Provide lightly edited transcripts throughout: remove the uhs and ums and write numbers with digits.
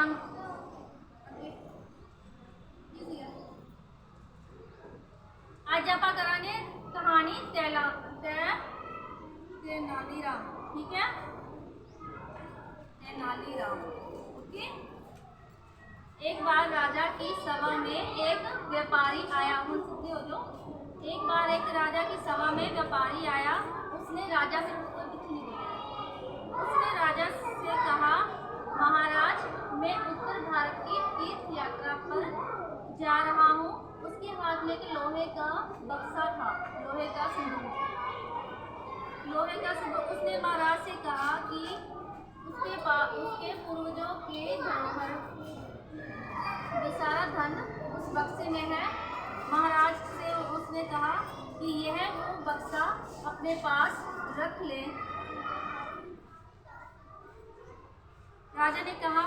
तेनालीराम आज आपा कराने कहानी तेनालीराम, ठीक है, तेनालीराम। ओके। एक बार राजा की सभा में एक व्यापारी आया। हो जो एक बार एक राजा की सभा में व्यापारी आया। उसने राजा से कहा, महाराज, मैं उत्तर भारत की तीर्थ यात्रा पर जा रहा हूँ। उसके हाथ में एक लोहे का बक्सा था, लोहे का संदूक। उसने महाराज से कहा कि उसके पूर्वजों के धरोहर वे सारा धन उस बक्से में है। महाराज से उसने कहा कि यह वो बक्सा अपने पास रख ले। राजा ने कहा,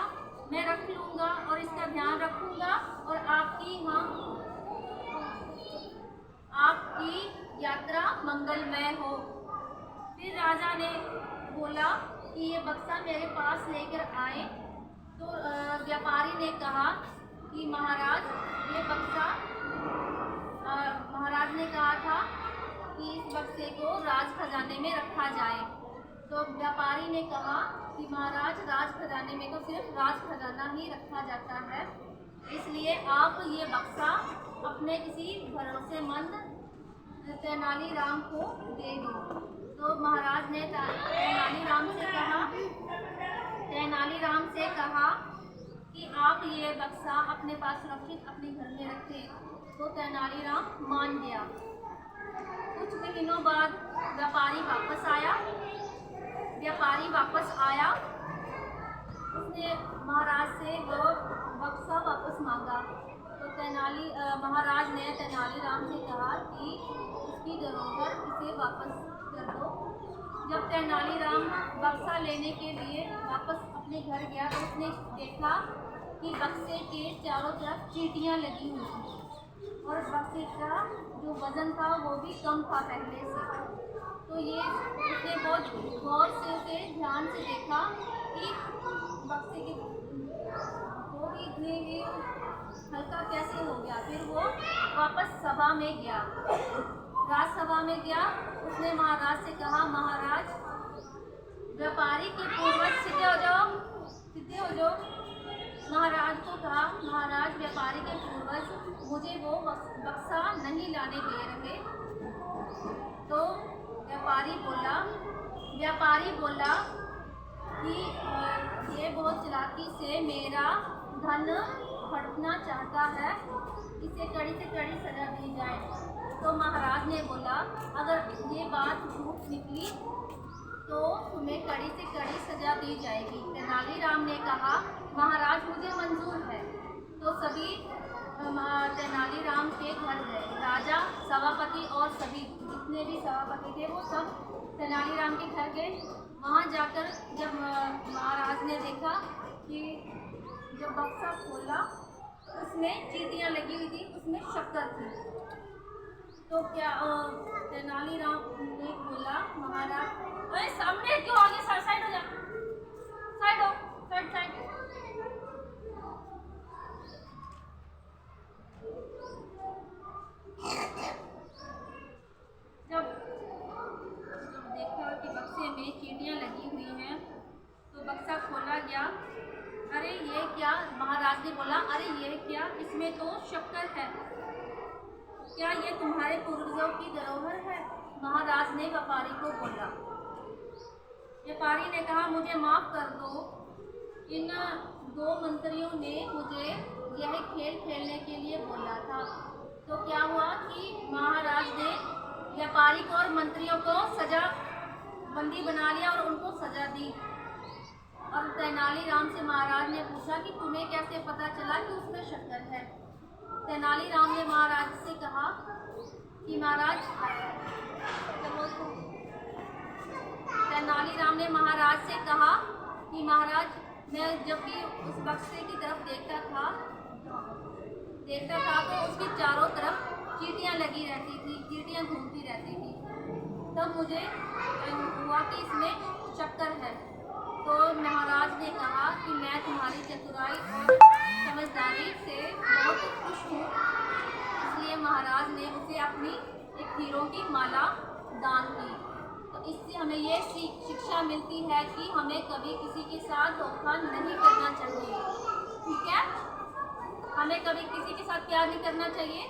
मैं रख लूँगा और इसका ध्यान रखूँगा और आपकी यात्रा मंगलमय हो। फिर राजा ने बोला कि ये बक्सा मेरे पास लेकर आए। तो व्यापारी ने कहा कि महाराज, ये बक्सा महाराज ने कहा था कि इस बक्से को राज खजाने में रखा जाए। तो व्यापारी ने कहा कि महाराज, राज खजाने में तो सिर्फ राज खजाना ही रखा जाता है, इसलिए आप ये बक्सा अपने किसी भरोसेमंद तेनालीराम को दे दो। तो महाराज ने तेनालीराम से कहा कि आप ये बक्सा अपने पास सुरक्षित अपने घर में रखें। तो तेनालीराम मान गया। कुछ महीनों बाद व्यापारी वापस आया। उसने महाराज से वो बक्सा वापस मांगा। तो महाराज ने तेनालीराम से कहा कि उसकी धरोहर इसे वापस कर दो। जब तेनालीराम बक्सा लेने के लिए वापस अपने घर गया तो उसने देखा कि बक्से के चारों तरफ चींटियां लगी हुई थी और बक्से का जो वजन था वो भी कम था पहले से। तो ये उसने बहुत गौर से उसे ध्यान से देखा कि बक्से के वो भी इतने हल्का कैसे हो गया। फिर वो वापस सभा में गया, राजसभा में गया। उसने महाराज से कहा, महाराज, व्यापारी के पूर्वज सीधे हो जाओ। महाराज को कहा, महाराज, व्यापारी के पूर्वज मुझे वो बक्सा नहीं लाने दे रहे। तो व्यापारी बोला कि ये बहुत चालाकी से मेरा धन हड़पना चाहता है, इसे कड़ी से कड़ी सजा दी जाए। तो महाराज ने बोला, अगर ये बात झूठ निकली तो तुम्हें कड़ी से कड़ी सजा दी जाएगी। तेनालीराम ने कहा, महाराज, मुझे मंजूर है। तो सभी तेनालीराम के घर गए। राजा, सभापति और सभी जितने भी सभापति थे वो सब तेनालीराम के घर गए। वहाँ जाकर जब महाराज ने देखा कि जब बक्सा खोला उसमें चींटियाँ लगी हुई थी, उसमें शक्कर थी। तो क्या तेनालीराम ने बोला, महाराज, अरे सामने क्यों आगे, साइड हो जा, साइड। जब देखा कि बक्से में चींटियां लगी हुई हैं तो बक्सा खोला गया। अरे ये क्या, महाराज ने बोला, अरे ये क्या, इसमें तो शक्कर है। क्या ये तुम्हारे पूर्वजों की धरोहर है? महाराज ने व्यापारी को बोला। व्यापारी ने कहा, मुझे माफ़ कर दो, इन दो मंत्रियों ने मुझे यह खेल खेलने के लिए बोला था। तो क्या हुआ कि महाराज ने व्यापारी को और मंत्रियों को सजा बंदी बना लिया और उनको सजा दी। और तेनालीराम से महाराज ने पूछा कि तुम्हें कैसे पता चला कि उसमें शक्कर है? तेनालीराम ने महाराज से कहा कि महाराज, तेनालीराम ने महाराज से कहा कि महाराज, मैं जब भी उस बक्से की तरफ देखता था तो उसकी चारों तरफ चींटियां लगी रहती थी, चींटियां घूमती रहती थी। तब मुझे हुआ कि इसमें शक्कर है। तो महाराज ने कहा कि मैं तुम्हारी चतुर चतुराई और समझदारी से बहुत खुश हूँ, इसलिए महाराज ने उसे अपनी एक हीरो की माला दान की। तो इससे हमें ये शिक्षा मिलती है कि हमें कभी किसी के साथ धोखा नहीं करना चाहिए। ठीक है, हमें कभी किसी के साथ क्या नहीं करना चाहिए,